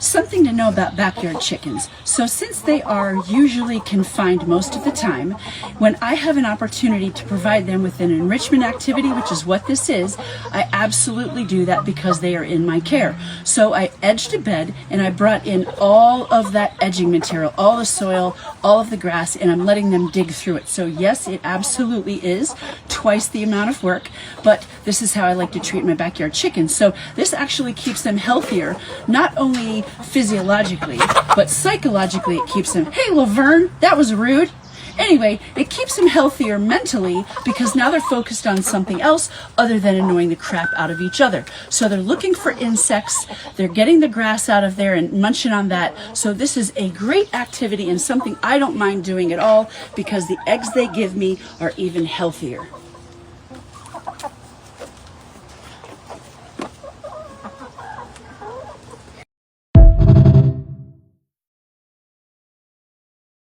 Something to know about backyard chickens. So since they are usually confined most of the time, when I have an opportunity to provide them with an enrichment activity, which is what this is, I absolutely do that because they are in my care. So I edged a bed and I brought in all of that edging material, all the soil, all of the grass, and I'm letting them dig through it. So yes, it absolutely is twice the amount of work, but this is how I like to treat my backyard chickens. So this actually keeps them healthier, not only physiologically, but psychologically it keeps them, hey Laverne, that was rude. Anyway, it keeps them healthier mentally because now they're focused on something else other than annoying the crap out of each other. So they're looking for insects, they're getting the grass out of there and munching on that. So this is a great activity and something I don't mind doing at all because the eggs they give me are even healthier.